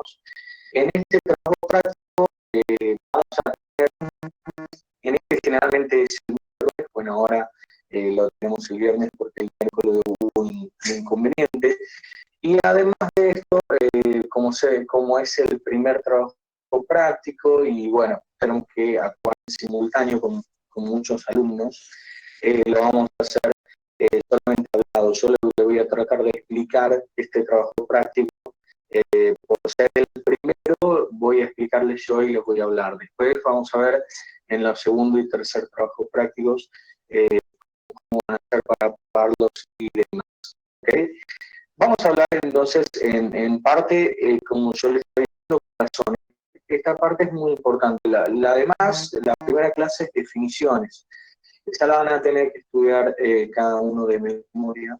humanos. En este trabajo práctico vamos a tener, en este generalmente es el miércoles, bueno, ahora lo tenemos el viernes porque el miércoles hubo un inconveniente. Y además de esto, como es el primer trabajo práctico y bueno, tenemos que actuar en simultáneo con muchos alumnos, lo vamos a hacer solamente hablado. Yo le voy a tratar de explicar este trabajo práctico. Por ser el primero, voy a explicarles yo y les voy a hablar. Después vamos a ver en los segundo y tercer trabajos prácticos cómo van a hacer para probarlos y demás. ¿Okay? Vamos a hablar entonces en parte, como yo les estoy diciendo, razones. Esta parte es muy importante. La demás, la primera clase es definiciones. Esa la van a tener que estudiar cada uno de memoria,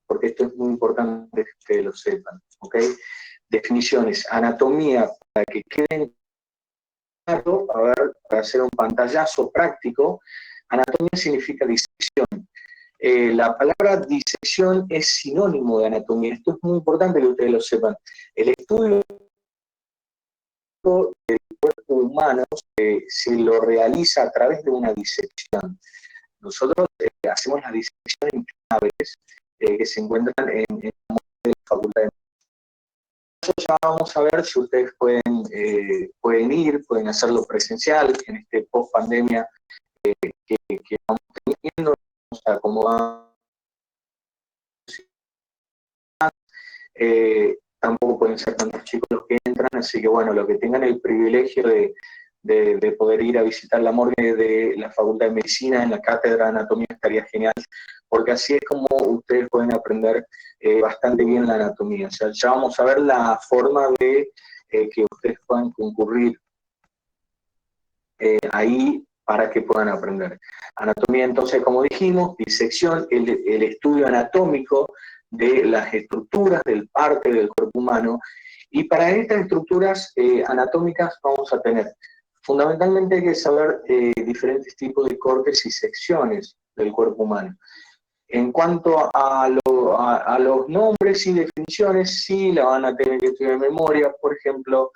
porque esto es muy importante que lo sepan. ¿Okay? Definiciones, anatomía, para que queden claro, a ver, para hacer un pantallazo práctico, anatomía significa disección. La palabra disección es sinónimo de anatomía. Esto es muy importante que ustedes lo sepan. El estudio del cuerpo humano se lo realiza a través de una disección. Nosotros hacemos la disección en cadáveres que se encuentran en la facultad de ya vamos a ver si ustedes pueden ir, pueden hacerlo presencial en este post pandemia que vamos teniendo, vamos a acomodar. Tampoco pueden ser tantos chicos los que entran, así que bueno, los que tengan el privilegio de poder ir a visitar la morgue de la Facultad de Medicina en la Cátedra de Anatomía estaría genial, porque así es como ustedes pueden aprender bastante bien la anatomía. O sea, ya vamos a ver la forma de que ustedes puedan concurrir ahí para que puedan aprender. Anatomía, entonces, como dijimos, disección, el estudio anatómico de las estructuras del parte del cuerpo humano, y para estas estructuras anatómicas vamos a tener, fundamentalmente hay que saber diferentes tipos de cortes y secciones del cuerpo humano. En cuanto a los nombres y definiciones, sí la van a tener que estudiar de memoria. Por ejemplo,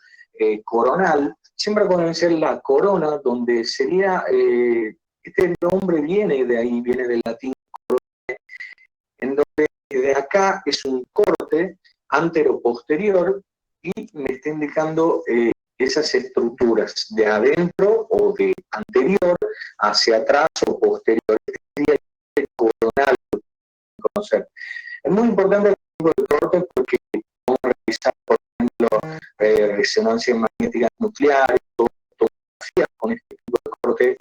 coronal, siempre conocer la corona, donde sería, este nombre viene de ahí, viene del latín, en donde de acá es un corte antero-posterior y me está indicando esas estructuras de adentro o de anterior hacia atrás o posterior. Este sería el coronal. Conocer. Es muy importante el tipo de corte porque vamos a realizar, por ejemplo, resonancias magnéticas nucleares, tomografías con este tipo de corte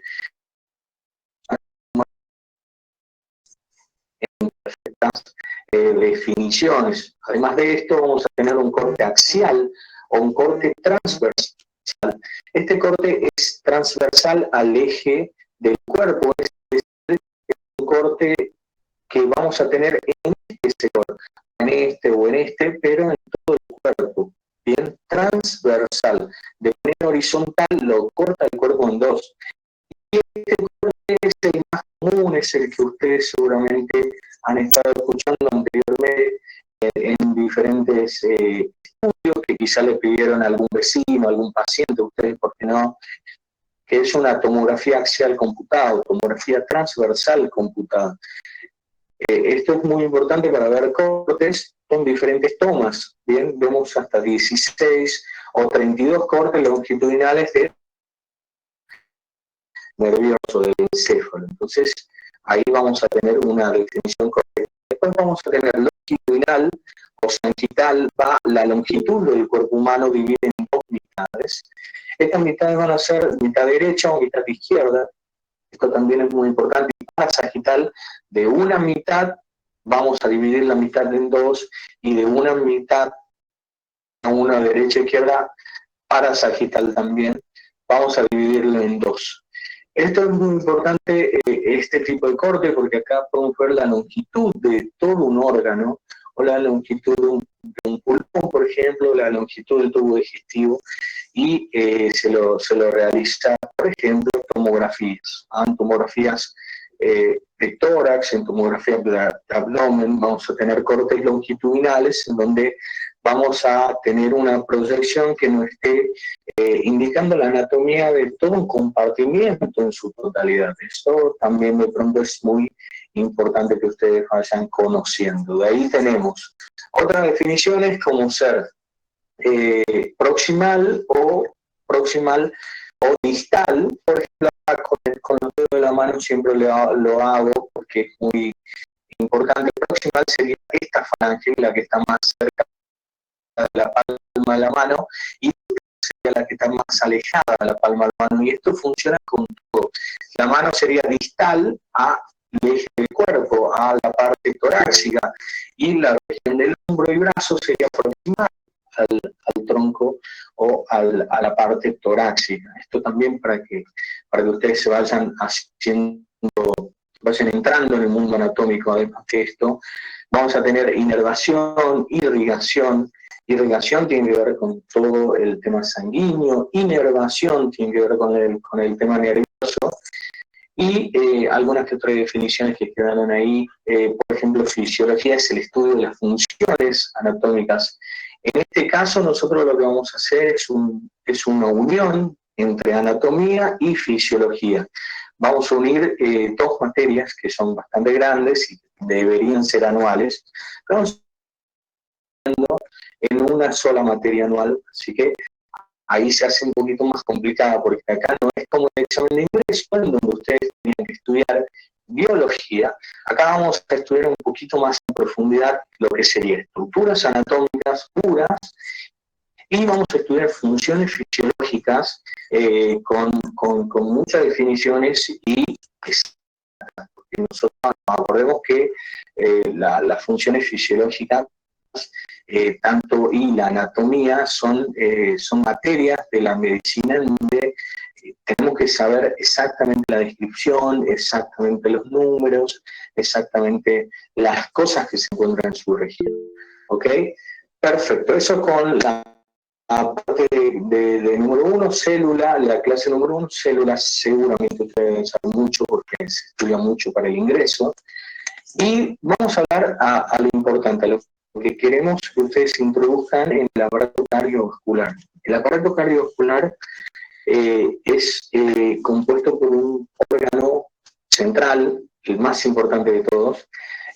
en perfectas definiciones. Además de esto, vamos a tener un corte axial o un corte transversal. Este corte es transversal al eje del cuerpo, es un corte que vamos a tener en este sector, en este o en este, pero en todo el cuerpo, bien transversal. De manera horizontal lo corta el cuerpo en dos. Y este corte es el más común, es el que ustedes seguramente han estado escuchando anteriormente en diferentes estudios que quizá le pidieron a algún vecino, a algún paciente, ustedes, ¿por qué no? Que es una tomografía axial computada, o tomografía transversal computada. Esto es muy importante para ver cortes con diferentes tomas. Bien, vemos hasta 16 o 32 cortes longitudinales de nervioso del encéfalo. Entonces, ahí vamos a tener una definición correcta. Después vamos a tener longitudinal o sagital, va la longitud del cuerpo humano dividida en dos mitades. Estas mitades van a ser mitad derecha o mitad izquierda. Esto también es muy importante. Para sagital, de una mitad vamos a dividir la mitad en dos, y de una mitad a una derecha e izquierda, para sagital también, vamos a dividirlo en dos. Esto es muy importante, este tipo de corte, porque acá podemos ver la longitud de todo un órgano, o la longitud de un pulmón, por ejemplo, la longitud del tubo digestivo, y se lo realiza, por ejemplo, tomografías. Tomografías de tórax, en tomografía de abdomen, vamos a tener cortes longitudinales en donde vamos a tener una proyección que nos esté indicando la anatomía de todo un compartimiento en su totalidad. Esto también de pronto es muy importante que ustedes vayan conociendo. De ahí tenemos otras definiciones como ser proximal o distal. Por ejemplo, con los dedos de la mano siempre lo hago porque es muy importante. Proximal sería esta falange, la que está más cerca de la palma de la mano, y sería la que está más alejada de la palma de la mano, y esto funciona con todo. La mano sería distal al eje del cuerpo, a la parte torácica, y la región del hombro y brazo sería proximal al tronco o a la parte torácica. Esto también para que ustedes se vayan vayan entrando en el mundo anatómico. Además de esto, vamos a tener inervación, irrigación. Irrigación tiene que ver con todo el tema sanguíneo, inervación tiene que ver con el tema nervioso, y algunas que otras definiciones que quedaron ahí. Por ejemplo, fisiología es el estudio de las funciones anatómicas. En este caso, nosotros lo que vamos a hacer es una unión entre anatomía y fisiología. Vamos a unir dos materias que son bastante grandes y deberían ser anuales, pero vamos en una sola materia anual, así que ahí se hace un poquito más complicada, porque acá no es como el examen de ingreso, en donde ustedes tienen que estudiar biología. Acá vamos a estudiar un poquito más en profundidad lo que sería estructuras anatómicas puras, y vamos a estudiar funciones fisiológicas con muchas definiciones y porque nosotros acordemos que las funciones fisiológicas tanto y la anatomía son materias de la medicina en donde tenemos que saber exactamente la descripción, exactamente los números, exactamente las cosas que se encuentran en su región. ¿Ok? Perfecto. Eso con la parte de número 1, célula, la clase número 1, células, seguramente ustedes saben mucho porque se estudia mucho para el ingreso. Y vamos a hablar a lo importante, a lo que queremos que ustedes se introduzcan en el aparato cardiovascular. El aparato cardiovascular es compuesto por un órgano central, el más importante de todos,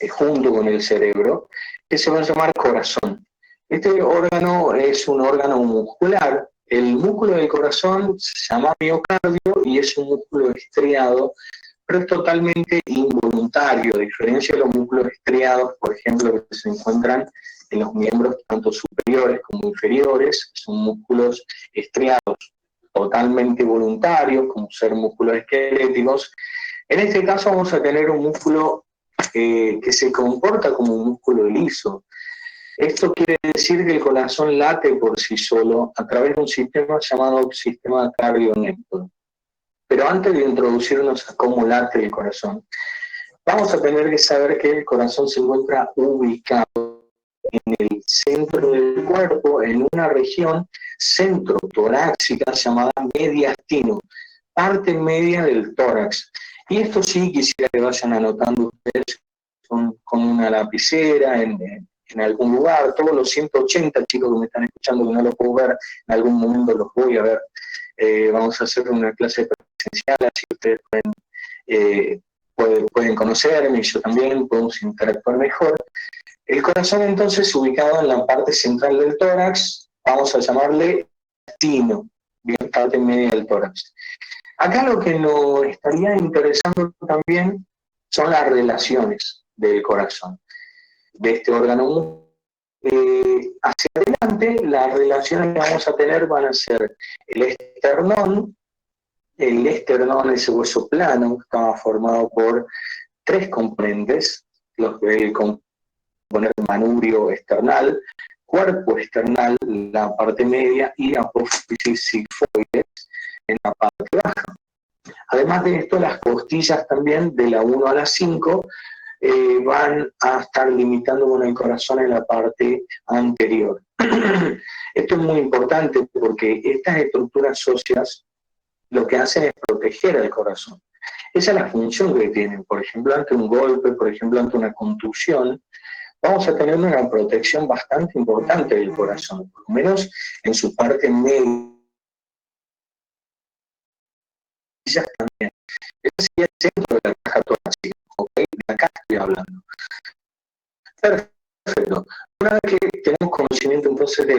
junto con el cerebro, que se va a llamar corazón. Este órgano es un órgano muscular. El músculo del corazón se llama miocardio y es un músculo estriado, pero es totalmente involuntario, a diferencia de los músculos estriados, por ejemplo, que se encuentran en los miembros tanto superiores como inferiores. Son músculos estriados totalmente voluntarios, como ser músculos esqueléticos. En este caso vamos a tener un músculo que se comporta como un músculo liso. Esto quiere decir que el corazón late por sí solo a través de un sistema llamado sistema cardionéctor. Pero antes de introducirnos a cómo late el corazón, vamos a tener que saber que el corazón se encuentra ubicado en el centro del cuerpo, en una región centrotorácica llamada mediastino, parte media del tórax. Y esto sí quisiera que vayan anotando ustedes con una lapicera en algún lugar. Todos los 180 chicos que me están escuchando, que no los puedo ver, en algún momento los voy a ver. Vamos a hacer una clase presencial, así que ustedes pueden conocerme y yo también, podemos interactuar mejor. El corazón entonces ubicado en la parte central del tórax, vamos a llamarle mediastino, bien, parte media del tórax. Acá lo que nos estaría interesando también son las relaciones del corazón, de este órgano. Hacia adelante, las relaciones que vamos a tener van a ser el esternón. El esternón, ese hueso plano, estaba formado por tres componentes: el componente manubrio esternal, cuerpo esternal, la parte media, y apófisis sigmoides en la parte baja. Además de esto, las costillas también, de la 1 a la 5, van a estar limitando con el corazón en la parte anterior. Esto es muy importante porque estas estructuras óseas lo que hacen es proteger al corazón. Esa es la función que tienen. Por ejemplo, ante un golpe, por ejemplo, ante una contusión, vamos a tener una protección bastante importante del corazón, por lo menos en su parte media también. Ese sería el centro de la caja torácica, ¿ok? De acá estoy hablando. Perfecto. Una vez que tenemos conocimiento entonces de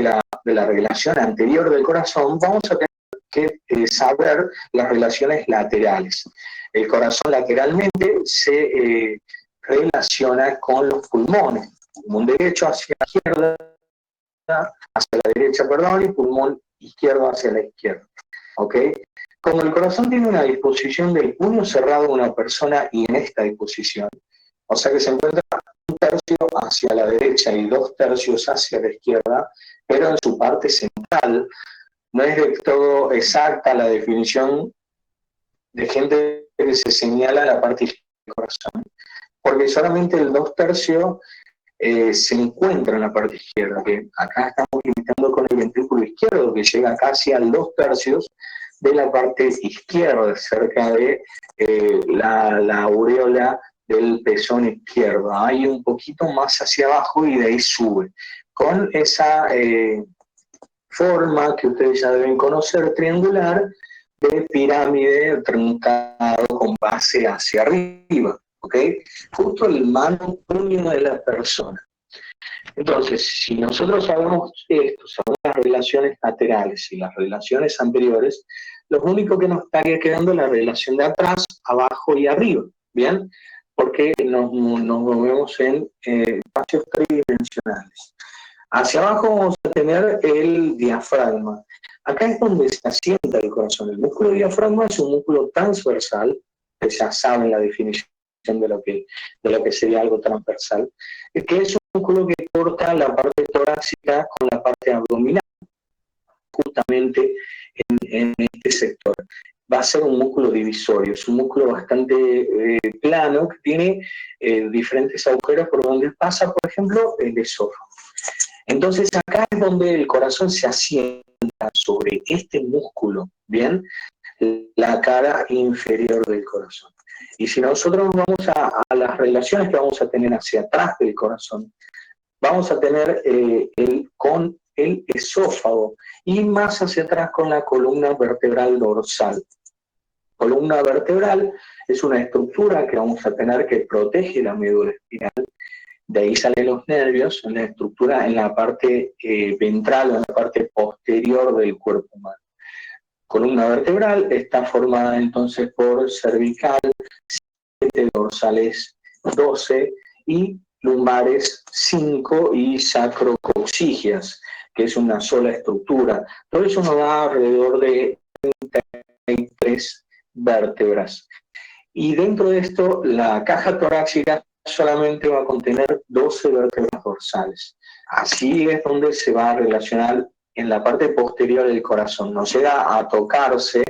la relación anterior del corazón, vamos a tener que saber las relaciones laterales. El corazón lateralmente se relaciona con los pulmones, pulmón derecho hacia la izquierda, hacia la derecha, perdón, y pulmón izquierdo hacia la izquierda. ¿Ok? Como el corazón tiene una disposición del puño cerrado de una persona y en esta disposición, o sea que se encuentra un tercio hacia la derecha y 2/3 hacia la izquierda, pero en su parte central no es de todo exacta la definición de gente que se señala la parte izquierda del corazón, porque solamente el 2/3 se encuentra en la parte izquierda, que acá estamos limitando con el ventrículo izquierdo, que llega casi al 2/3 de la parte izquierda, cerca de la aureola del pezón izquierdo. Hay un poquito más hacia abajo y de ahí sube. Con esa forma que ustedes ya deben conocer, triangular, de pirámide truncado con base hacia arriba, ¿ok? Justo el mano puño de la persona. Entonces, si nosotros sabemos esto, sabemos las relaciones laterales y las relaciones anteriores, lo único que nos estaría quedando es la relación de atrás, abajo y arriba, ¿bien? Porque nos movemos en espacios tridimensionales. Hacia abajo vamos a tener el diafragma. Acá es donde se asienta el corazón. El músculo diafragma es un músculo transversal, que ya saben la definición de lo que sería algo transversal, que es un músculo que corta la parte torácica con la parte abdominal, justamente en este sector. Va a ser un músculo divisorio, es un músculo bastante plano que tiene diferentes agujeros por donde pasa, por ejemplo, el esófago. Entonces acá es donde el corazón se asienta sobre este músculo, ¿bien? La cara inferior del corazón. Y si nosotros vamos a las relaciones que vamos a tener hacia atrás del corazón, vamos a tener con el esófago y más hacia atrás con la columna vertebral dorsal. Columna vertebral es una estructura que vamos a tener que protege la médula espinal. De ahí salen los nervios, en la estructura, en la parte ventral o en la parte posterior del cuerpo humano. Columna vertebral está formada entonces por cervical, 7, dorsales 12 y lumbares 5 y sacrocoxigias, que es una sola estructura. Todo eso nos da alrededor de 33 vértebras. Y dentro de esto, la caja torácica solamente va a contener 12 vértebras dorsales. Así es donde se va a relacionar en la parte posterior del corazón. No llega a tocarse.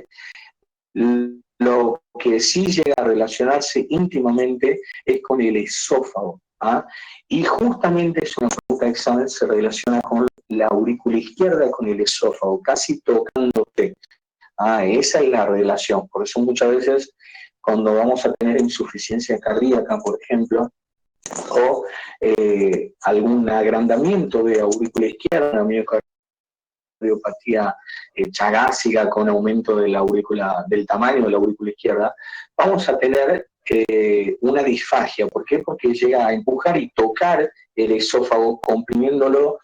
Lo que sí llega a relacionarse íntimamente es con el esófago. ¿Ah? Y justamente es una pregunta de examen, se relaciona con la aurícula izquierda con el esófago, casi tocándote. Esa es la relación. Por eso muchas veces cuando vamos a tener insuficiencia cardíaca, por ejemplo, o algún agrandamiento de aurícula izquierda, una miocardiopatía chagásica con aumento de la aurícula, del tamaño de la aurícula izquierda, vamos a tener una disfagia. ¿Por qué? Porque llega a empujar y tocar el esófago, comprimiéndolo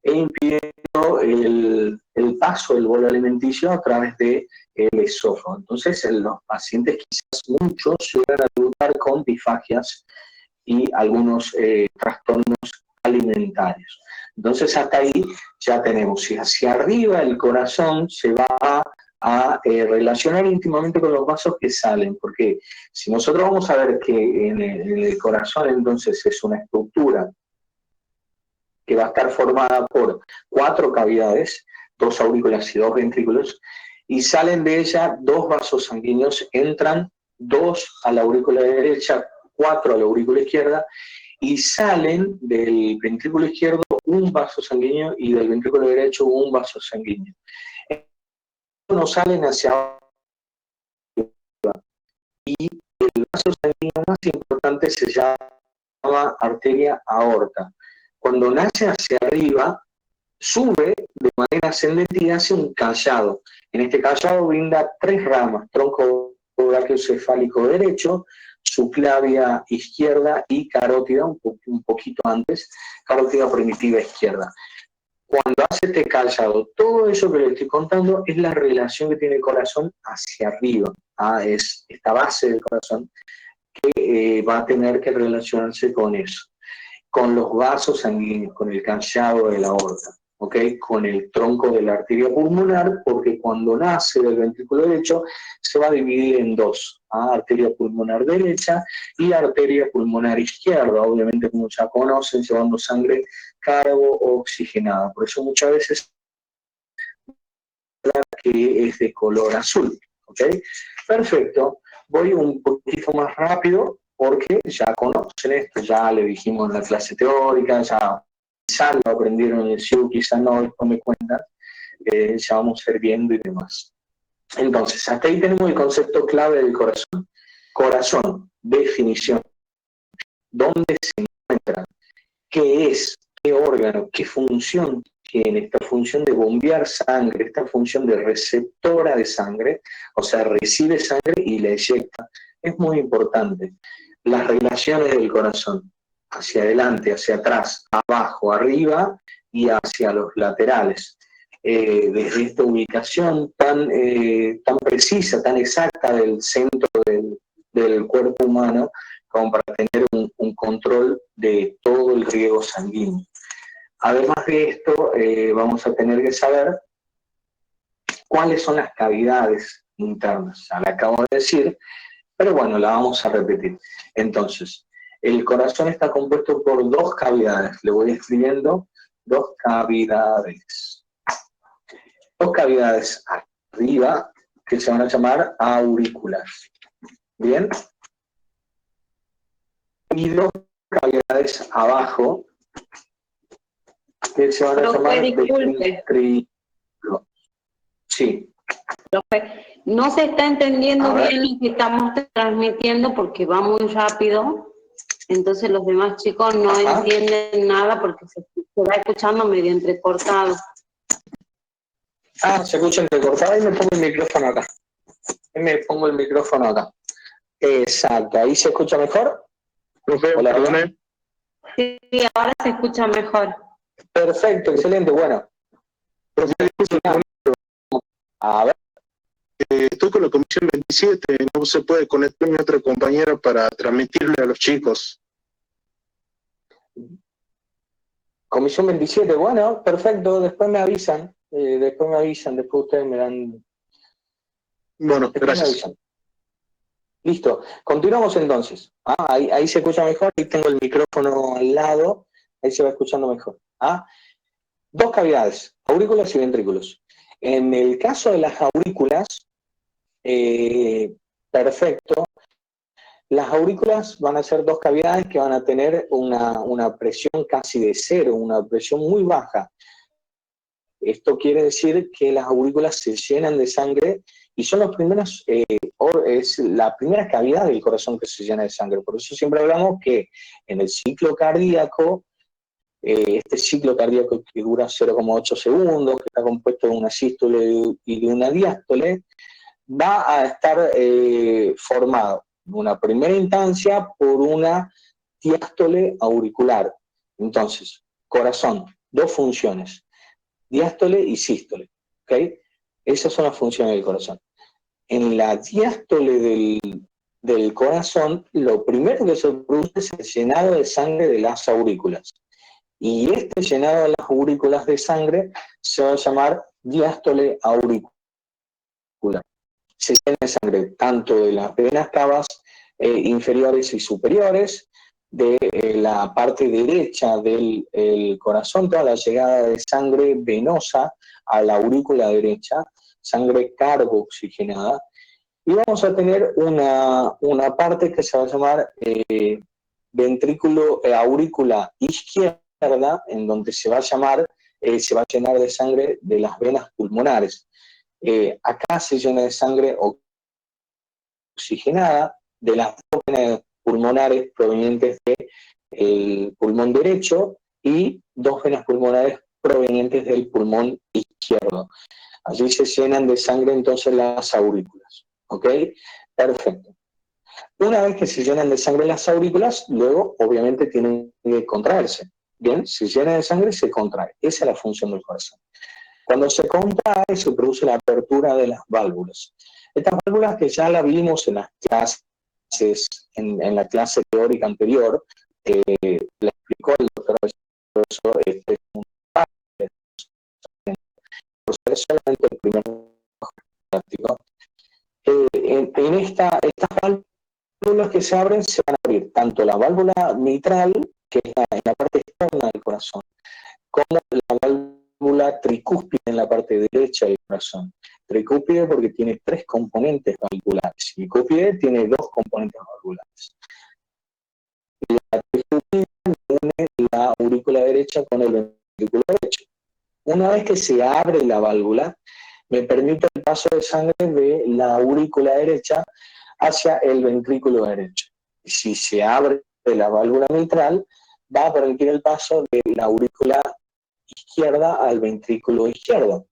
e impidiendo el paso del bolo alimenticio a través del esófago. Entonces, en los pacientes quizás muchos llegan a debutar con disfagias y algunos trastornos alimentarios. Entonces, hasta ahí ya tenemos, si hacia arriba el corazón se va a relacionar íntimamente con los vasos que salen, porque si nosotros vamos a ver que en el corazón entonces es una estructura que va a estar formada por 4 cavidades, 2 aurículas y 2 ventrículos, y salen de ella 2 vasos sanguíneos, entran 2 a la aurícula derecha, 4 a la aurícula izquierda, y salen del ventrículo izquierdo un vaso sanguíneo y del ventrículo derecho un vaso sanguíneo. No salen hacia arriba, y el vaso sanguíneo más importante se llama llama arteria aorta. Cuando nace hacia arriba, sube de manera ascendente y hace un callado. En este callado brinda 3 ramas: tronco brachiocefálico derecho, subclavia izquierda y carótida, un poquito antes, carótida primitiva izquierda. Cuando hace este callado, todo eso que le estoy contando es la relación que tiene el corazón hacia arriba. Es esta base del corazón que va a tener que relacionarse con eso, con los vasos sanguíneos, con el callado de la aorta, ¿okay? Con el tronco de la arteria pulmonar, porque cuando nace del ventrículo derecho se va a dividir en 2, arteria pulmonar derecha y arteria pulmonar izquierda, obviamente como ya conocen, llevando sangre carbo-oxigenada. Por eso muchas veces que es de color azul, ¿ok? Perfecto. Voy un poquito más rápido porque ya conocen esto, ya le dijimos en la clase teórica, ya lo aprendieron en el SIU, quizá no, después me cuentan, ya vamos a ir viendo y demás. Entonces, hasta ahí tenemos el concepto clave del corazón. Corazón, definición. ¿Dónde se encuentra? ¿Qué es? ¿Qué órgano? ¿Qué función tiene? Esta función de bombear sangre, esta función de receptora de sangre, o sea, recibe sangre y la eyecta. Es muy importante. Las relaciones del corazón, hacia adelante, hacia atrás, abajo, arriba y hacia los laterales. Desde esta ubicación tan precisa, tan exacta del centro del cuerpo humano, como para tener un control de todo el riego sanguíneo. Además de esto, vamos a tener que saber cuáles son las cavidades internas. Ya la acabo de decir, pero bueno, la vamos a repetir. Entonces, el corazón está compuesto por 2 cavidades. Le voy escribiendo 2 cavidades. 2 cavidades arriba que se van a llamar aurículas. ¿Bien? Y 2 cavidades abajo que se van a llamar ventrículos. Sí. No se está entendiendo bien lo que estamos transmitiendo porque va muy rápido, entonces los demás chicos no entienden nada porque se va escuchando medio entrecortado. Se escucha entrecortado y me pongo el micrófono acá. Exacto, ¿ahí se escucha mejor? Hola, perdone. Sí, ahora se escucha mejor. Perfecto, excelente, bueno. A ver. Estoy con la comisión 27, no se puede conectar mi otra compañera para transmitirle a los chicos. Comisión 27, bueno, perfecto, después me avisan, después ustedes me dan... Bueno, gracias. Listo, continuamos entonces. Ahí se escucha mejor, ahí tengo el micrófono al lado, ahí se va escuchando mejor. 2 cavidades, aurículas y ventrículos. En el caso de las aurículas, perfecto, las aurículas van a ser 2 cavidades que van a tener una presión casi de 0, una presión muy baja. Esto quiere decir que las aurículas se llenan de sangre y son los primeros, es la primera cavidad del corazón que se llena de sangre. Por eso siempre hablamos que en el ciclo cardíaco, este ciclo cardíaco que dura 0,8 segundos, que está compuesto de una sístole y de una diástole, va a estar formado en una primera instancia por una diástole auricular. Entonces, corazón, 2 funciones, diástole y sístole, ¿ok? Esas son las funciones del corazón. En la diástole del corazón, lo primero que se produce es el llenado de sangre de las aurículas. Y este llenado de las aurículas de sangre se va a llamar diástole auricular. Se llena de sangre tanto de las venas cavas inferiores y superiores, de la parte derecha del corazón, toda la llegada de sangre venosa a la aurícula derecha, sangre carbo-oxigenada, y vamos a tener una parte que se va a llamar aurícula izquierda, en donde se va a llenar de sangre de las venas pulmonares. Acá se llena de sangre oxigenada de las venas pulmonares provenientes de el pulmón derecho y 2 venas pulmonares provenientes del pulmón izquierdo. Allí se llenan de sangre entonces las aurículas. ¿Ok? Perfecto. Una vez que se llenan de sangre las aurículas, luego obviamente tienen que contraerse. Bien, se llena de sangre, se contrae. Esa es la función del corazón. Cuando se contrae, se produce la apertura de las válvulas. Estas válvulas que ya la vimos en las clases, en la clase teórica anterior, la explicó el doctor por ser solamente el primer práctico. En estas válvulas que se abren, se van a abrir tanto la válvula mitral, que es en la parte externa del corazón, como la válvula tricúspide en la parte derecha del corazón. Tricúspide porque tiene 3 componentes valvulares. Bicúspide tiene 2 componentes valvulares. La tricúspide une la aurícula derecha con el ventrículo derecho. Una vez que se abre la válvula, me permite el paso de sangre de la aurícula derecha hacia el ventrículo derecho. Si se abre la válvula mitral, va a permitir el paso de la aurícula izquierda al ventrículo izquierdo.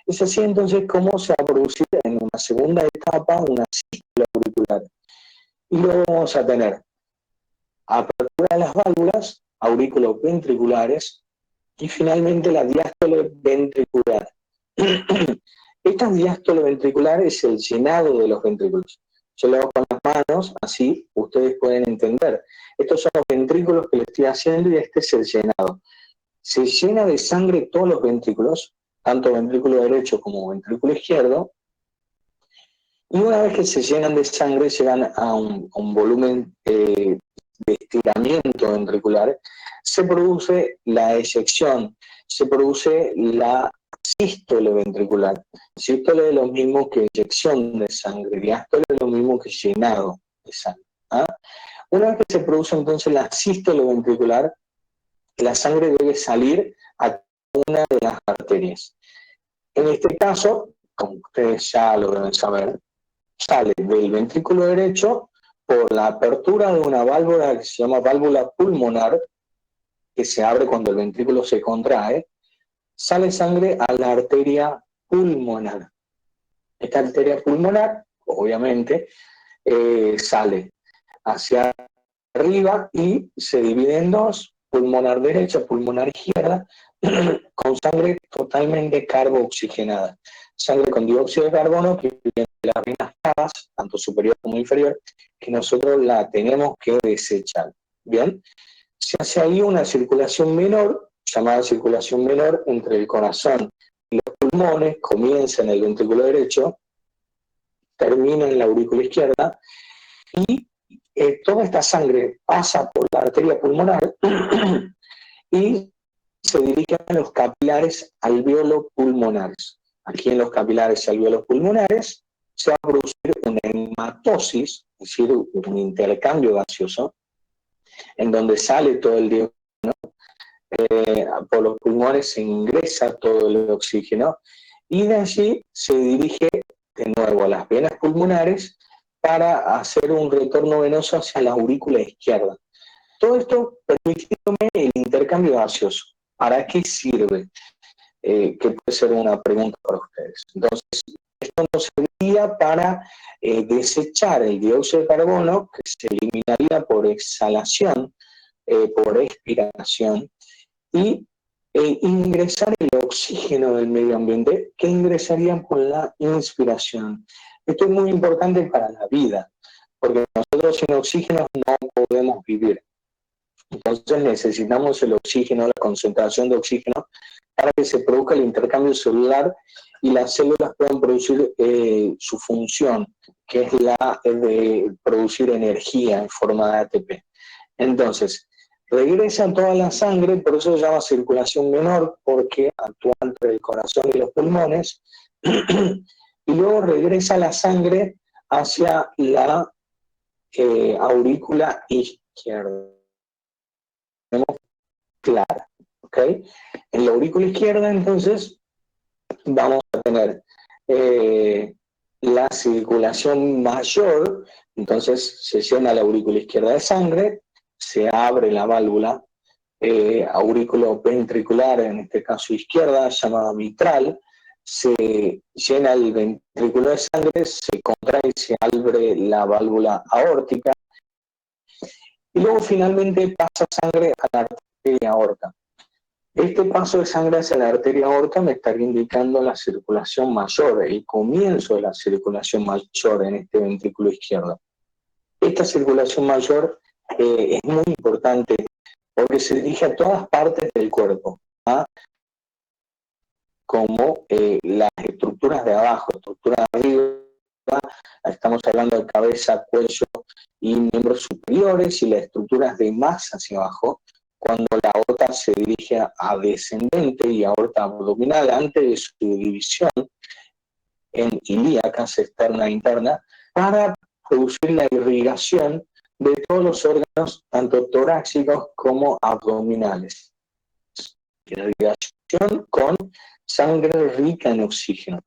Es así entonces como se va a producir en una segunda etapa una sístole auricular. Y luego vamos a tener apertura de las válvulas, aurículos ventriculares y finalmente la diástole ventricular. Esta diástole ventricular es el llenado de los ventrículos. Yo lo hago con las manos, así ustedes pueden entender. Estos son los ventrículos que le estoy haciendo y este es el llenado. Se llena de sangre todos los ventrículos, tanto ventrículo derecho como ventrículo izquierdo, y una vez que se llenan de sangre llegan a un volumen de estiramiento ventricular, se produce la eyección, se produce la sístole ventricular. Sístole es lo mismo que eyección de sangre, diástole es lo mismo que llenado de sangre. ¿Ah? Una vez que se produce entonces la sístole ventricular, la sangre debe salir a una de las arterias. En este caso, como ustedes ya lo deben saber, sale del ventrículo derecho por la apertura de una válvula que se llama válvula pulmonar, que se abre cuando el ventrículo se contrae, sale sangre a la arteria pulmonar. Esta arteria pulmonar, obviamente, sale hacia arriba y se divide en 2, pulmonar derecha, pulmonar izquierda, con sangre totalmente carbooxigenada. Sangre con dióxido de carbono que viene de las venas cavas, tanto superior como inferior, que nosotros la tenemos que desechar. Bien, se hace ahí una circulación menor, llamada circulación menor, entre el corazón y los pulmones, comienza en el ventrículo derecho, termina en la aurícula izquierda, y toda esta sangre pasa por la arteria pulmonar y se dirige a los capilares alveolo-pulmonares. Aquí en los capilares alveolo-pulmonares se va a producir una hematosis, es decir, un intercambio gaseoso, en donde sale todo el dióxido, por los pulmones se ingresa todo el oxígeno y de allí se dirige de nuevo a las venas pulmonares para hacer un retorno venoso hacia la aurícula izquierda. Todo esto permitiéndome el intercambio gaseoso. ¿Para qué sirve? Que puede ser una pregunta para ustedes. Entonces, esto nos serviría para desechar el dióxido de carbono, que se eliminaría por exhalación, por expiración, y ingresar el oxígeno del medio ambiente, que ingresaría por la inspiración. Esto es muy importante para la vida, porque nosotros sin oxígeno no podemos vivir. Entonces necesitamos el oxígeno, la concentración de oxígeno, para que se produzca el intercambio celular y las células puedan producir su función, que es la de producir energía en forma de ATP. Entonces, regresa toda la sangre, por eso se llama circulación menor, porque actúa entre el corazón y los pulmones, y luego regresa la sangre hacia la aurícula izquierda. Clara, ¿ok? En la aurícula izquierda, entonces, vamos a tener la circulación mayor, entonces se llena la aurícula izquierda de sangre, se abre la válvula auriculoventricular, en este caso izquierda, llamada mitral, se llena el ventrículo de sangre, se contrae y se abre la válvula aórtica, y luego finalmente pasa sangre a la arteria aorta. Este paso de sangre hacia la arteria aorta me estaría indicando la circulación mayor, el comienzo de la circulación mayor en este ventrículo izquierdo. Esta circulación mayor es muy importante porque se dirige a todas partes del cuerpo, ¿ah? Como las estructuras de abajo, estructuras de arriba, estamos hablando de cabeza, cuello y miembros superiores, y las estructuras de más hacia abajo, cuando la aorta se dirige a descendente y aorta abdominal, antes de su división en ilíacas externa e interna, para producir la irrigación de todos los órganos, tanto torácicos como abdominales. Irrigación con sangre rica en oxígeno.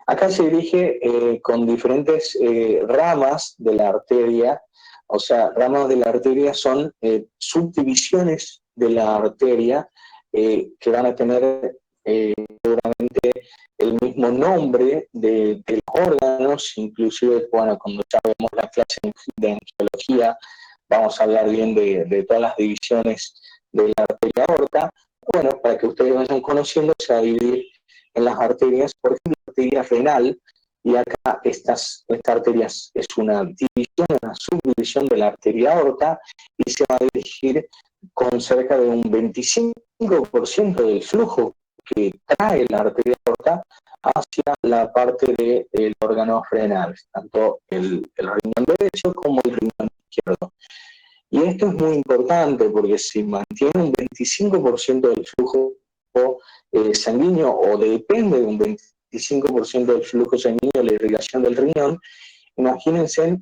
Acá se dirige con diferentes ramas de la arteria, o sea, ramas de la arteria son subdivisiones de la arteria que van a tener seguramente el mismo nombre de los órganos, inclusive, bueno, cuando ya vemos la clase de angiología, vamos a hablar bien de todas las divisiones de la arteria aorta. Bueno, para que ustedes vayan conociendo, se va a dividir en las arterias, por ejemplo, la arteria renal, y acá esta arteria es una división, una subdivisión de la arteria aorta, y se va a dirigir con cerca de un 25% del flujo que trae la arteria aorta hacia la parte del órgano renal, tanto el riñón derecho como el riñón izquierdo. Y esto es muy importante porque si mantiene un 25% del flujo sanguíneo, o depende de un 25% del flujo sanguíneo la irrigación del riñón, imagínense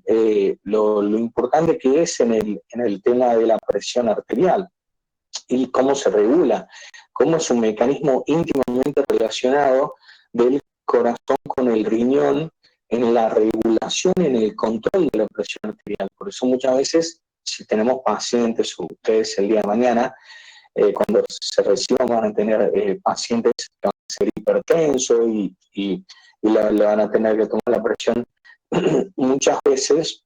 lo importante que es en el tema de la presión arterial y cómo se regula, cómo es un mecanismo íntimamente relacionado del corazón con el riñón en la regulación, en el control de la presión arterial. Por eso muchas veces, si tenemos pacientes, o ustedes el día de mañana, cuando se reciban van a tener pacientes que van a ser hipertensos y le van a tener que tomar la presión muchas veces,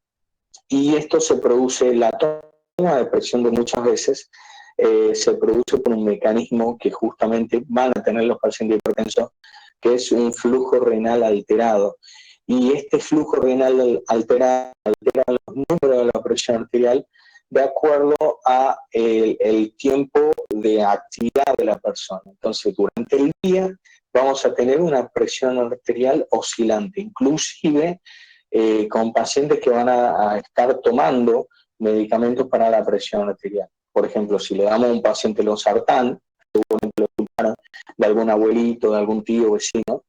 y esto se produce, la toma de presión de muchas veces, se produce por un mecanismo que justamente van a tener los pacientes hipertensos, que es un flujo renal alterado. Y este flujo renal alterado altera los números de la presión arterial de acuerdo a el tiempo de actividad de la persona. Entonces, durante el día vamos a tener una presión arterial oscilante, inclusive con pacientes que van a estar tomando medicamentos para la presión arterial. Por ejemplo, si le damos a un paciente losartán, seguramente lo escucharon de algún abuelito, de algún tío, vecino,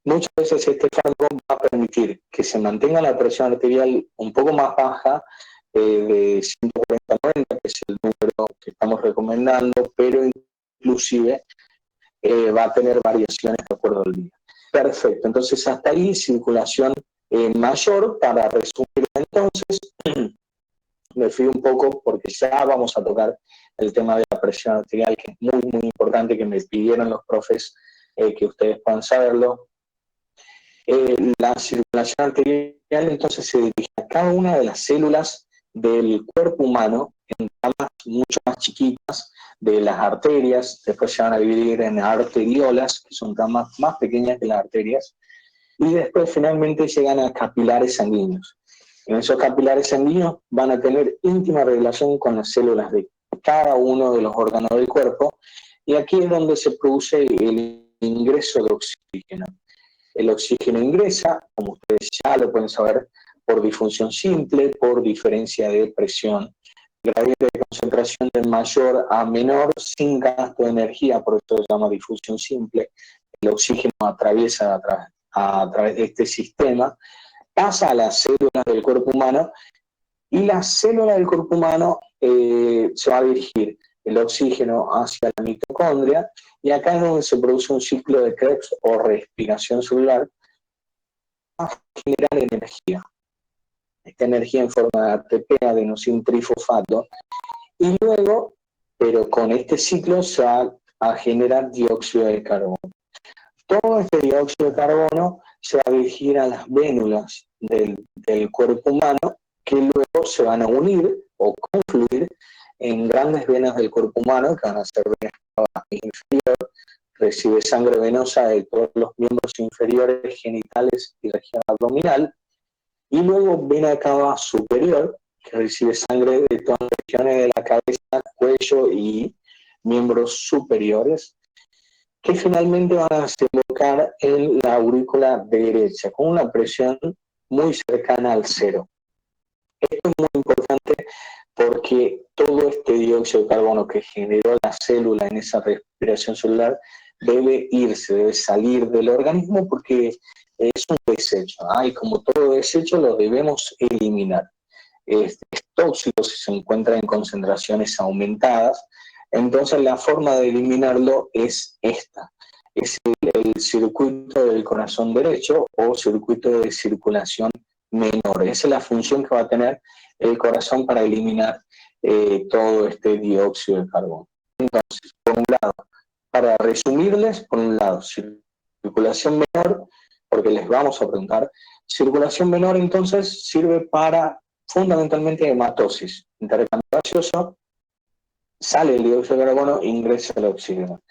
muchas veces este fármaco va a permitir que se mantenga la presión arterial un poco más baja, de 140-90, que es el número que estamos recomendando, pero inclusive va a tener variaciones de acuerdo al día. Perfecto, entonces hasta ahí circulación mayor. Para resumir entonces, me fui un poco porque ya vamos a tocar el tema de la presión arterial, que es muy, muy importante, que me pidieron los profes que ustedes puedan saberlo. La circulación arterial entonces se dirige a cada una de las células del cuerpo humano en ramas mucho más chiquitas de las arterias. Después se van a dividir en arteriolas, que son ramas más pequeñas que las arterias, y después finalmente llegan a capilares sanguíneos. En esos capilares sanguíneos van a tener íntima relación con las células de cada uno de los órganos del cuerpo, y aquí es donde se produce el ingreso de oxígeno. El oxígeno ingresa, como ustedes ya lo pueden saber, por disfunción simple, por diferencia de presión, gradiente de concentración de mayor a menor sin gasto de energía, por eso se llama difusión simple. El oxígeno atraviesa a través de este sistema, pasa a las células del cuerpo humano, y la célula del cuerpo humano se va a dirigir el oxígeno hacia la mitocondria, y acá es donde se produce un ciclo de Krebs o respiración celular para generar energía. esta energía en forma de ATP, adenosín trifosfato, y luego, pero con este ciclo se va a generar dióxido de carbono. Todo este dióxido de carbono se va a dirigir a las vénulas del cuerpo humano, que luego se van a unir o confluir en grandes venas del cuerpo humano, que van a ser venas inferior, recibe sangre venosa de todos los miembros inferiores, genitales y región abdominal, y luego vena cava superior, que recibe sangre de todas las regiones de la cabeza, cuello y miembros superiores, que finalmente van a desembocar en la aurícula derecha, con una presión muy cercana al cero. Esto es muy importante porque todo este dióxido de carbono que generó la célula en esa respiración celular debe irse, debe salir del organismo porque es un desecho, y como todo desecho lo debemos eliminar. Es tóxico si se encuentra en concentraciones aumentadas, entonces la forma de eliminarlo es esta. Es el circuito del corazón derecho o circuito de circulación menor. Esa es la función que va a tener el corazón para eliminar todo este dióxido de carbono. Entonces, por un lado, para resumirles, por un lado, circulación menor, porque les vamos a preguntar, circulación menor entonces sirve para fundamentalmente hematosis, intercambio gaseoso, sale el dióxido de carbono, ingresa el oxígeno.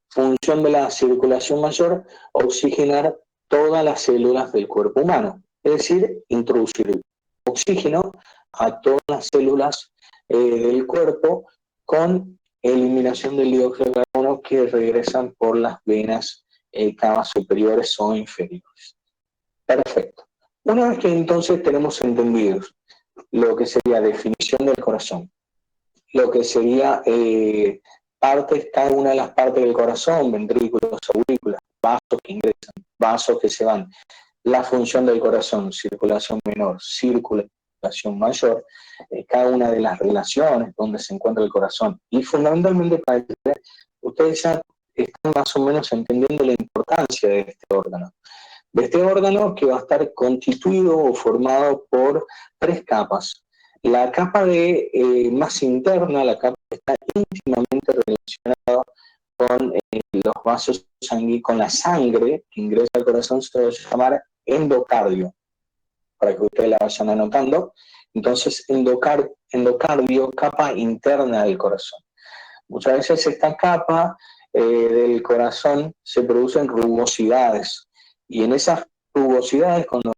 Función de la circulación mayor, oxigenar todas las células del cuerpo humano, es decir, introducir oxígeno a todas las células del cuerpo con eliminación del dióxido de carbono que regresan por las venas cavas superiores o inferiores. Perfecto. Una vez que entonces tenemos entendidos lo que sería definición del corazón, lo que sería partes, cada una de las partes del corazón, ventrículos, aurículas, vasos que ingresan, vasos que se van, la función del corazón, circulación menor, circulación mayor, cada una de las relaciones donde se encuentra el corazón. Y fundamentalmente para que ustedes ya están más o menos entendiendo la importancia de este órgano. De este órgano que va a estar constituido o formado por 3 capas. La capa más interna, la capa que está íntimamente relacionada con los vasos sanguíneos, con la sangre que ingresa al corazón, se va a llamar endocardio, para que ustedes la vayan anotando. Entonces, endocardio, capa interna del corazón. Muchas veces esta capa del corazón se producen rugosidades, y en esas rugosidades, cuando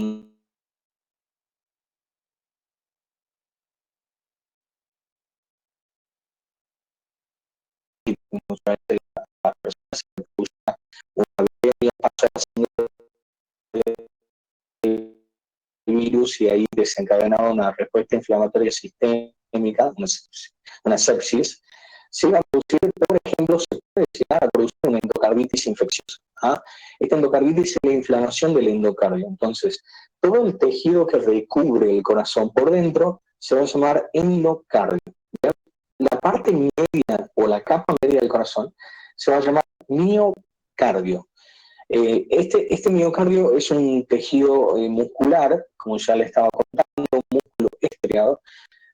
muchas veces las personas se produce una bacteria, pasa la sangre del virus y ahí desencadena una respuesta inflamatoria sistémica, una sepsis, se va a producir, por ejemplo, se puede llegar a producir una endocarditis infecciosa. Esta endocarditis es la inflamación del endocardio. Entonces, todo el tejido que recubre el corazón por dentro se va a llamar endocardio. La parte media o la capa media del corazón se va a llamar miocardio. Este miocardio es un tejido muscular, como ya le estaba contando, un músculo estriado,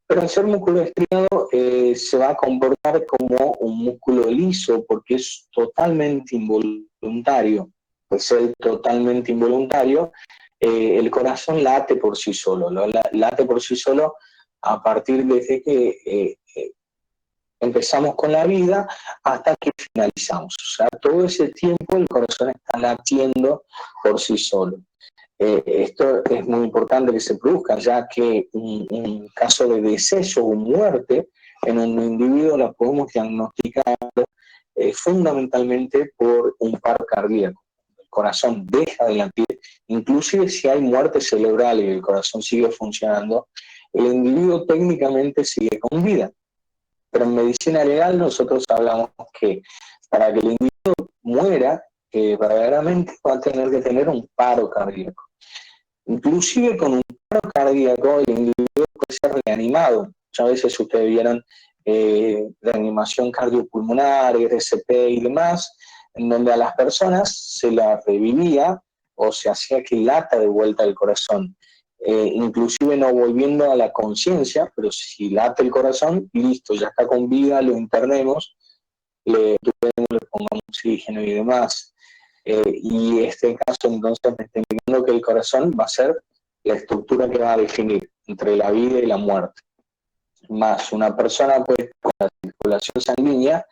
pero al ser músculo estriado se va a comportar como un músculo liso porque es totalmente involuntario. Pues ser totalmente involuntario, el corazón late por sí solo, late por sí solo a partir desde que empezamos con la vida hasta que finalizamos. O sea, todo ese tiempo el corazón está latiendo por sí solo. Esto es muy importante que se produzca, ya que un caso de deceso o muerte en un individuo la podemos diagnosticar fundamentalmente por un paro cardíaco. El corazón deja de latir, inclusive si hay muerte cerebral y el corazón sigue funcionando, el individuo técnicamente sigue con vida. Pero en medicina legal nosotros hablamos que para que el individuo muera, verdaderamente va a tener que tener un paro cardíaco. Inclusive con un paro cardíaco el individuo puede ser reanimado. Muchas veces ustedes vieron reanimación cardiopulmonar, RCP y demás, en donde a las personas se las revivía o se hacía que lata de vuelta el corazón. inclusive no volviendo a la conciencia, pero si late el corazón, listo, ya está con vida, lo internemos, le pongamos oxígeno y demás. Y este caso entonces me está indicando que el corazón va a ser la estructura que va a definir entre la vida y la muerte. Más una persona pues con la circulación sanguínea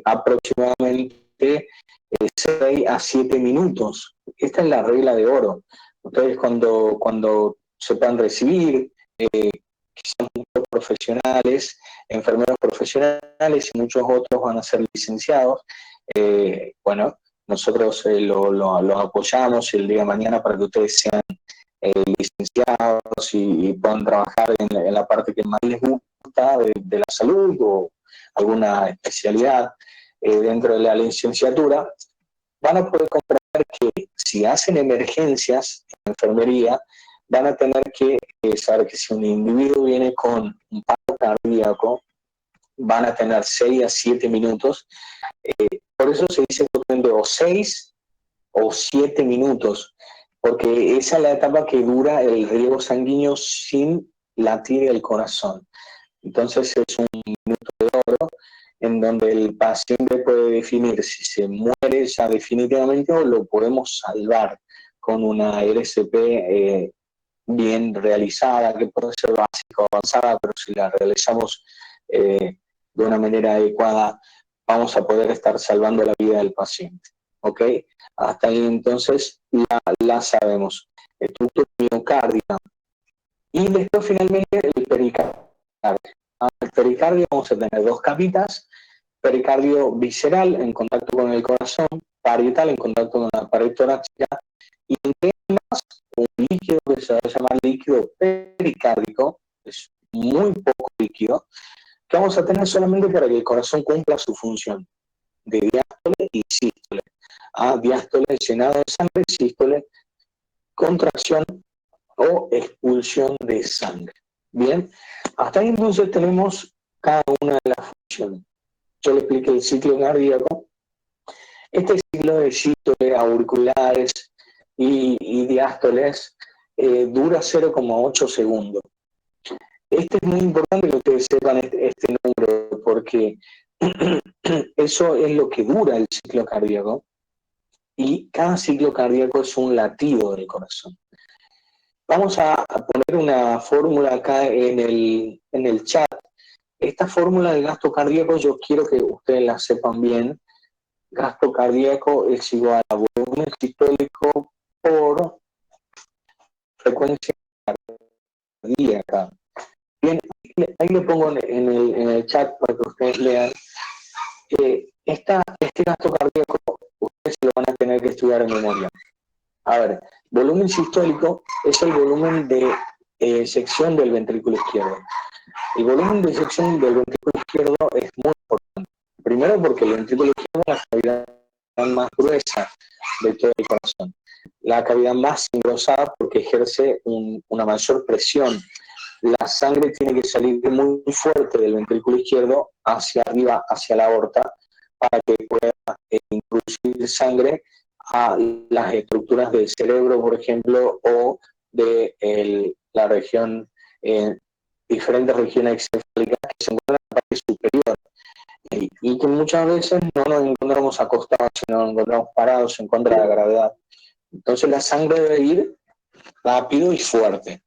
aproximadamente 6 a 7 minutos. Esta es la regla de oro. Ustedes cuando se puedan recibir, quizás muchos profesionales, enfermeros profesionales y muchos otros van a ser licenciados. Bueno, nosotros los apoyamos el día de mañana para que ustedes sean licenciados y puedan trabajar en la parte que más les gusta de la salud o alguna especialidad dentro de la licenciatura. Van a poder comprender que si hacen emergencias en enfermería, van a tener que saber que si un individuo viene con un paro cardíaco, van a tener 6 a 7 minutos. Por eso se dice o 6 o 7 minutos, porque esa es la etapa que dura el riego sanguíneo sin latir el corazón. Entonces es un minuto de oro en donde el paciente puede definir si se muere ya definitivamente o lo podemos salvar con una RCP bien realizada, que puede ser básica o avanzada, pero si la realizamos de una manera adecuada, vamos a poder estar salvando la vida del paciente. ¿Ok? Hasta ahí entonces la sabemos. Estructura miocárdica. Y después finalmente el pericardio. El pericardio vamos a tener 2 capitas: pericardio visceral en contacto con el corazón, parietal en contacto con la pared torácica, y entre ambas un líquido que se va a llamar líquido pericárdico, es muy poco líquido, que vamos a tener solamente para que el corazón cumpla su función de diástole y sístole. Diástole llenado de sangre, sístole contracción o expulsión de sangre. Bien, hasta ahí entonces tenemos cada una de las funciones. Yo le expliqué el ciclo cardíaco. Este ciclo de sístole, auriculares y diástoles dura 0,8 segundos. Este es muy importante que ustedes sepan este número, porque eso es lo que dura el ciclo cardíaco, y cada ciclo cardíaco es un latido del corazón. Vamos a poner una fórmula acá en el chat. Esta fórmula del gasto cardíaco yo quiero que ustedes la sepan bien. Gasto cardíaco es igual a volumen sistólico por frecuencia cardíaca. Bien, ahí le pongo en el chat para que ustedes lean. Este gasto cardíaco ustedes lo van a tener que estudiar en memoria. A ver, volumen sistólico es el volumen de sección del ventrículo izquierdo. El volumen de sección del ventrículo izquierdo es muy importante. Primero porque el ventrículo izquierdo es la cavidad más gruesa de todo el corazón. La cavidad más engrosada porque ejerce una mayor presión. La sangre tiene que salir muy fuerte del ventrículo izquierdo hacia arriba, hacia la aorta, para que pueda introducir sangre a las estructuras del cerebro, por ejemplo, o de la región, diferentes regiones encefálicas que se encuentran en la parte superior, y que muchas veces no nos encontramos acostados, sino nos encontramos parados en contra de la gravedad. Entonces la sangre debe ir rápido y fuerte.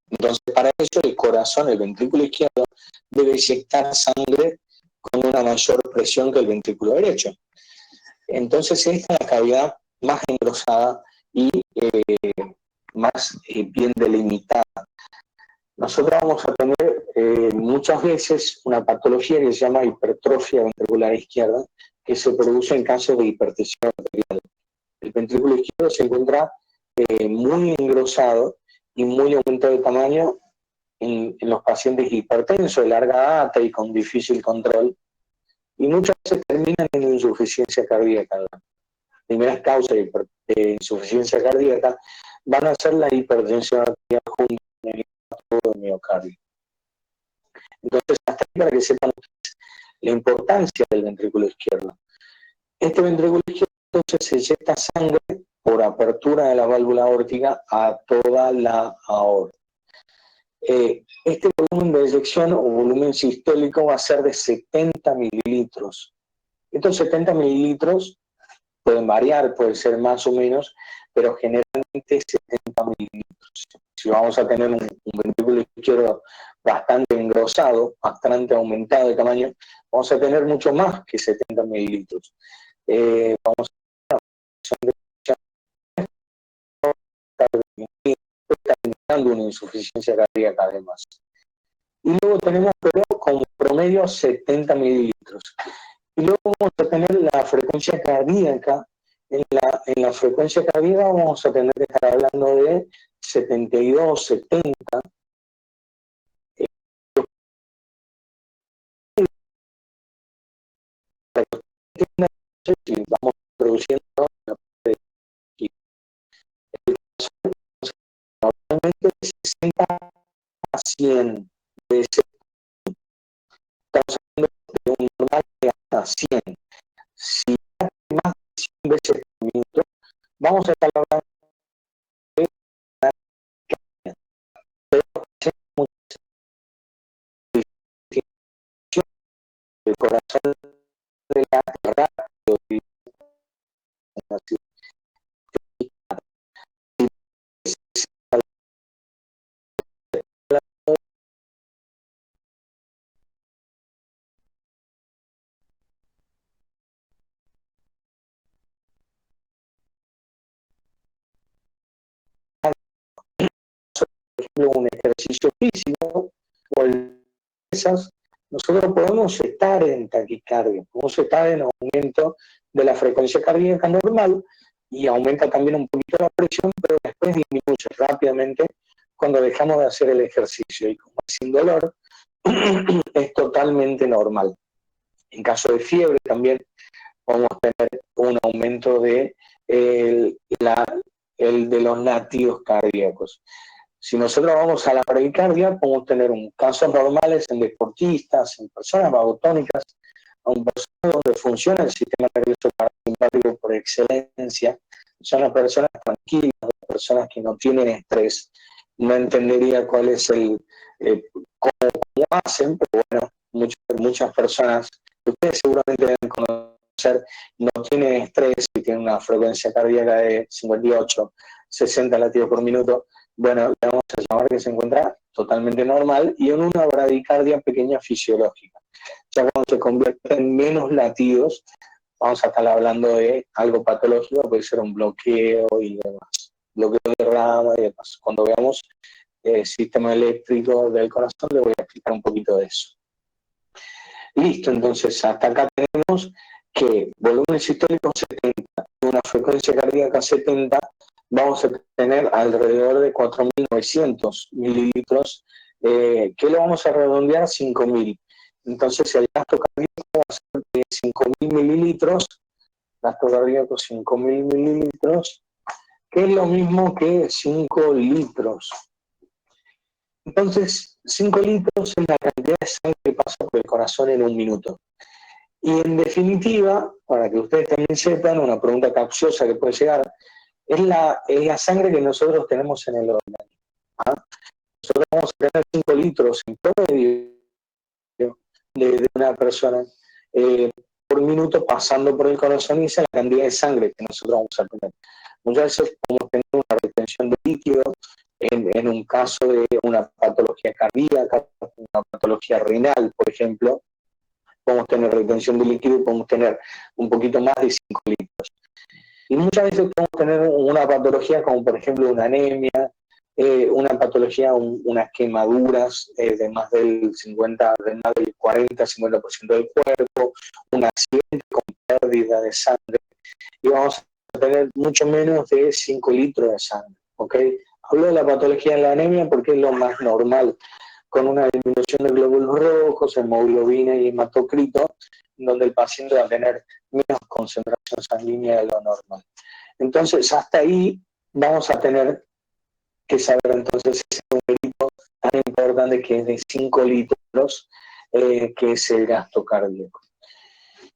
Entonces para eso el corazón, el ventrículo izquierdo, debe inyectar sangre con una mayor presión que el ventrículo derecho. Entonces esta es la cavidad más engrosada y más bien delimitada. Nosotros vamos a tener muchas veces una patología que se llama hipertrofia ventricular izquierda, que se produce en casos de hipertensión arterial. El ventrículo izquierdo se encuentra muy engrosado y muy aumentado de tamaño en los pacientes hipertensos de larga data y con difícil control, y muchas veces terminan en insuficiencia cardíaca. Las primeras causas de insuficiencia cardíaca van a ser la hipertensión arterial junto con el infarto del miocardio. Entonces, hasta ahí para que sepan la importancia del ventrículo izquierdo. Este ventrículo izquierdo entonces se inyecta sangre por por apertura de la válvula aórtica a toda la aorta. Este volumen de eyección o volumen sistólico va a ser de 70 mililitros. Estos 70 mililitros pueden variar, puede ser más o menos, pero generalmente 70 mililitros. Si vamos a tener un ventrículo izquierdo bastante engrosado, bastante aumentado de tamaño, vamos a tener mucho más que 70 mililitros. Vamos a estar indicando una insuficiencia cardíaca además. Y luego tenemos, pero como promedio, 70 mililitros. Y luego vamos a tener la frecuencia cardíaca. En la frecuencia cardíaca vamos a tener que estar hablando de 72, 70. Y vamos produciendo normalmente de 60 a 100 veces. Estamos hablando de un normal de hasta 100. Si hay más de 100 veces por minuto, vamos a estar hablando de el corazón de la radio un ejercicio físico o esas, nosotros podemos estar en taquicardia, podemos estar en aumento de la frecuencia cardíaca normal y aumenta también un poquito la presión, pero después disminuye rápidamente cuando dejamos de hacer el ejercicio y como es sin dolor, es totalmente normal. En caso de fiebre también podemos tener un aumento de de los latidos cardíacos. Si nosotros vamos a la bradicardia, podemos tener casos normales en deportistas, en personas vagotónicas, en personas donde funciona el sistema nervioso parasimpático por excelencia. Son las personas tranquilas, las personas que no tienen estrés. No entendería cuál es cómo hacen, pero bueno, muchas personas que ustedes seguramente deben conocer no tienen estrés y tienen una frecuencia cardíaca de 58, 60 latidos por minuto. Bueno, le vamos a llamar que se encuentra totalmente normal y en una bradicardia pequeña fisiológica. Ya cuando se convierte en menos latidos, vamos a estar hablando de algo patológico, puede ser un bloqueo y demás. Bloqueo de rama y demás. Cuando veamos el sistema eléctrico del corazón, le voy a explicar un poquito de eso. Listo, entonces hasta acá tenemos que volumen sistólico 70, una frecuencia cardíaca 70, vamos a tener alrededor de 4.900 mililitros, que lo vamos a redondear 5.000. Entonces el gasto cardíaco va a ser de 5.000 mililitros, gasto cardíaco 5.000 mililitros, que es lo mismo que 5 litros. Entonces, 5 litros es la cantidad de sangre que pasa por el corazón en un minuto. Y en definitiva, para que ustedes también sepan, una pregunta capciosa que puede llegar, es la sangre que nosotros tenemos en el organismo. Nosotros vamos a tener 5 litros en promedio de una persona por minuto pasando por el corazón y esa es la cantidad de sangre que nosotros vamos a tener. Muchas veces podemos tener una retención de líquido en un caso de una patología cardíaca, una patología renal, por ejemplo, podemos tener retención de líquido y podemos tener un poquito más de 5 litros. Y muchas veces podemos tener una patología como por ejemplo una anemia, una patología, unas quemaduras de más del 40-50% del cuerpo, un accidente con pérdida de sangre, y vamos a tener mucho menos de 5 litros de sangre. ¿Okay? Hablo de la patología de la anemia porque es lo más normal, con una disminución de glóbulos rojos, hemoglobina y hematocrito, donde el paciente va a tener menos concentración sanguínea de lo normal. Entonces, hasta ahí vamos a tener que saber entonces ese numerito tan importante que es de 5 litros, que es el gasto cardíaco.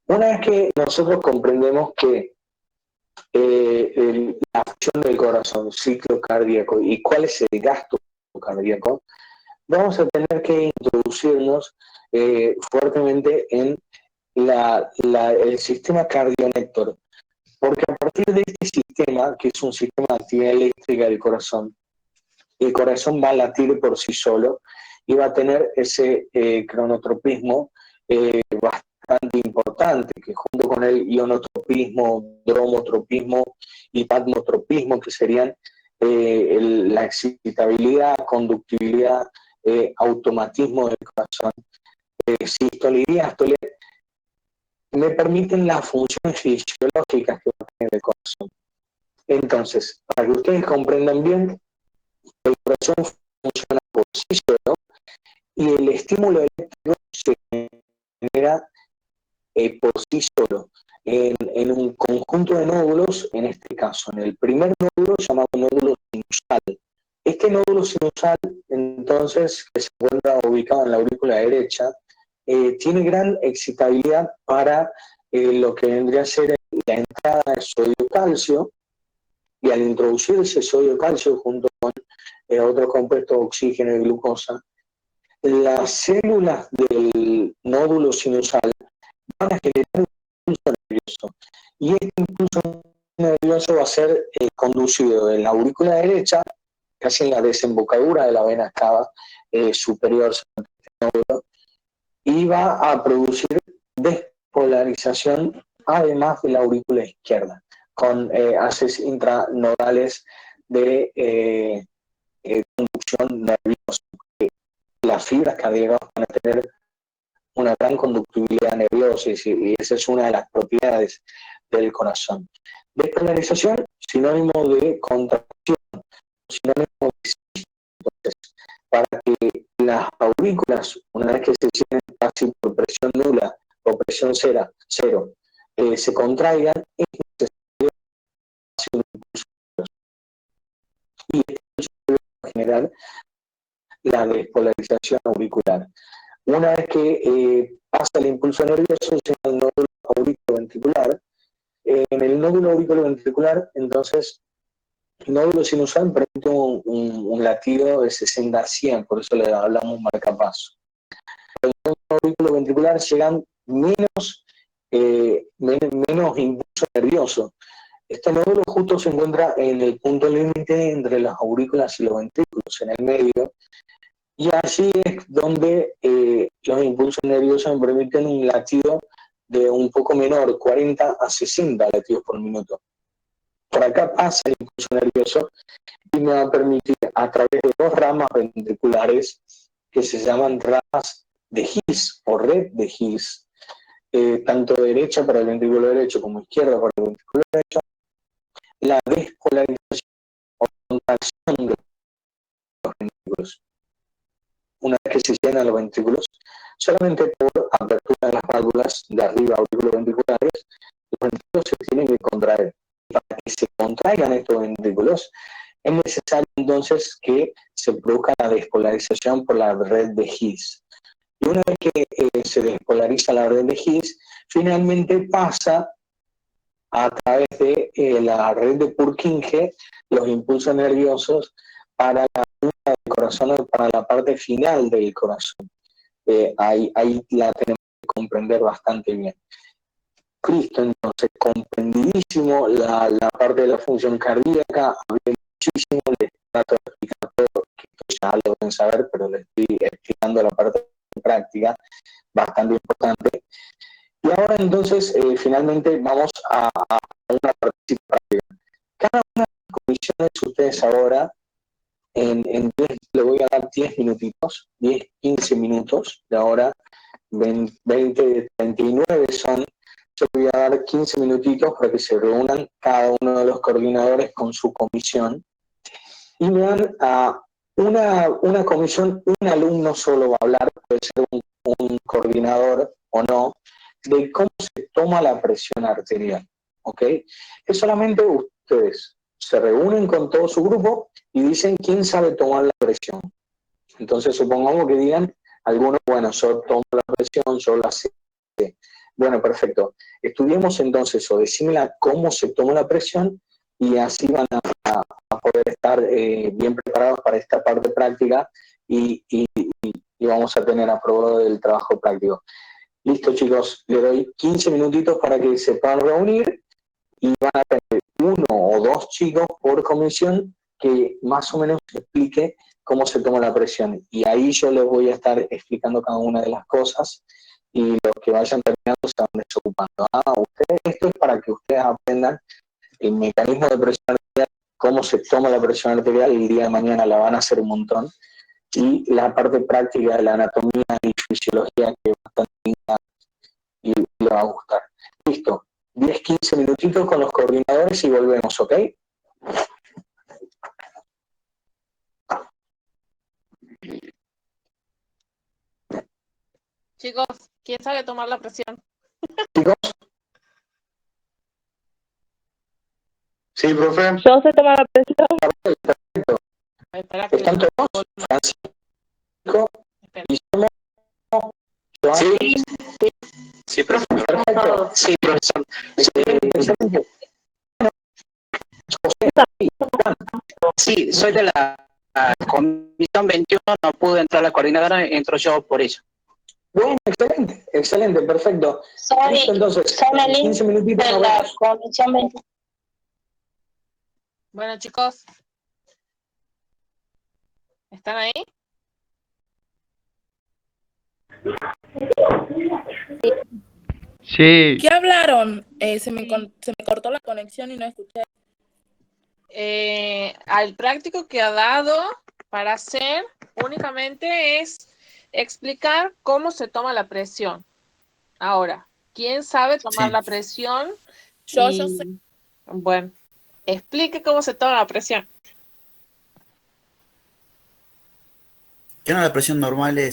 Una vez que nosotros comprendemos que la función del corazón, ciclo cardíaco, y cuál es el gasto cardíaco, vamos a tener que introducirnos fuertemente en el sistema cardionector, porque a partir de este sistema, que es un sistema de actividad eléctrica del corazón, el corazón va a latir por sí solo y va a tener ese cronotropismo bastante importante, que junto con el ionotropismo, dromotropismo y patmotropismo, que serían la excitabilidad, conductibilidad, automatismo del corazón, sístole y diástole, me permiten las funciones fisiológicas que va a tener el corazón. Entonces, para que ustedes comprendan bien, el corazón funciona por sí solo y el estímulo eléctrico se genera por sí solo en un conjunto de nódulos, en este caso, en el primer nódulo llamado nódulo sinusal. Este nódulo sinusal, entonces, que se encuentra ubicado en la aurícula derecha, tiene gran excitabilidad para lo que vendría a ser la entrada de sodio-calcio, y al introducir ese sodio-calcio junto con otros compuestos, oxígeno y glucosa, las células del nódulo sinusal van a generar un impulso nervioso. Y este impulso nervioso va a ser conducido de la aurícula derecha, casi en la desembocadura de la vena cava superior, y va a producir despolarización, además de la aurícula izquierda, con haces intranodales de conducción nerviosa. Las fibras cardíacas van a tener una gran conductividad nerviosa y esa es una de las propiedades del corazón. Despolarización, sinónimo de contracción, sinónimo de sístole. Entonces, para que las aurículas, una vez que se sienten casi por presión nula o presión cero, se contraigan, es necesario un impulso nervioso. Y esto va a generar la despolarización auricular. Una vez que pasa el impulso nervioso, llega al nódulo auriculoventricular. En el nódulo auriculoventricular, entonces, el nódulo sinusal permite un latido de 60 a 100, por eso le hablamos marcapaso. En el nódulo auriculoventricular llegan menos impulso nervioso. Este nódulo justo se encuentra en el punto límite entre las aurículas y los ventrículos, en el medio, y allí es donde los impulsos nerviosos me permiten un latido de un poco menor, 40 a 60 latidos por minuto. Por acá pasa el impulso nervioso y me va a permitir, a través de dos ramas ventriculares que se llaman ramas de His o red de His, tanto derecha para el ventrículo derecho como izquierda para el ventrículo derecho, la despolarización o contracción de los ventrículos. Una vez que se llenan los ventrículos, solamente por apertura de las válvulas de arriba auriculoventriculares, los ventrículos se tienen que contraer. Para que se contraigan estos ventrículos, es necesario entonces que se produzca la despolarización por la red de His. Y una vez que se despolariza la red de His, finalmente pasa a través de la red de Purkinje los impulsos nerviosos para la punta del corazón, para la parte final del corazón. Ahí la tenemos que comprender bastante bien. Cristo, entonces, comprendidísimo la parte de la función cardíaca, hablé muchísimo, les trato de explicar todo, que ya lo deben saber, pero les estoy explicando la parte práctica, bastante importante. Y ahora entonces, finalmente vamos a una parte práctica. Cada una de las comisiones, ustedes ahora, le voy a dar 10 minutitos, 10, 15 minutos, de ahora 20, 39 son. Yo voy a dar 15 minutitos para que se reúnan cada uno de los coordinadores con su comisión y me dan a una comisión, un alumno solo va a hablar, puede ser un coordinador o no, de cómo se toma la presión arterial, ¿ok? Es solamente ustedes se reúnen con todo su grupo y dicen quién sabe tomar la presión. Entonces supongamos que digan algunos, bueno, yo tomo la presión, yo la sé. Bueno, perfecto. Estudiemos entonces o decímela cómo se tomó la presión y así van a poder estar bien preparados para esta parte práctica y vamos a tener aprobado el trabajo práctico. Listo, chicos, le doy 15 minutitos para que se puedan reunir y van a tener 1 o 2 chicos por comisión que más o menos explique cómo se toma la presión. Y ahí yo les voy a estar explicando cada una de las cosas y los que vayan terminando se van desocupando. Esto es para que ustedes aprendan el mecanismo de presión arterial, cómo se toma la presión arterial, y el día de mañana la van a hacer un montón. Y la parte práctica de la anatomía y fisiología que es bastante linda y le va a gustar. Listo, 10-15 minutitos con los coordinadores y volvemos, ¿ok? Chicos, ¿quién sabe tomar la presión? Chicos, Sí, profe. Yo sé tomar la presión. perfecto. Espera que ¿Están todos? Francisco, espera. Guillermo, Joan. Sí, sí, profe. Perfecto. Sí, profesor. Excelente. Sí, soy de la comisión 21, no pude entrar a la coordinadora, entro yo por eso. Bueno, excelente, excelente, perfecto. Listo, entonces, 15 minutitos de nos la vemos. comisión 21. Bueno, chicos, ¿están ahí? Sí, ¿Qué hablaron? Se me cortó la conexión y no escuché. Al práctico que ha dado para hacer únicamente es explicar cómo se toma la presión. Ahora, ¿quién sabe tomar Sí. la presión? Yo sé. Bueno, explique cómo se toma la presión. Que no, la presión normal es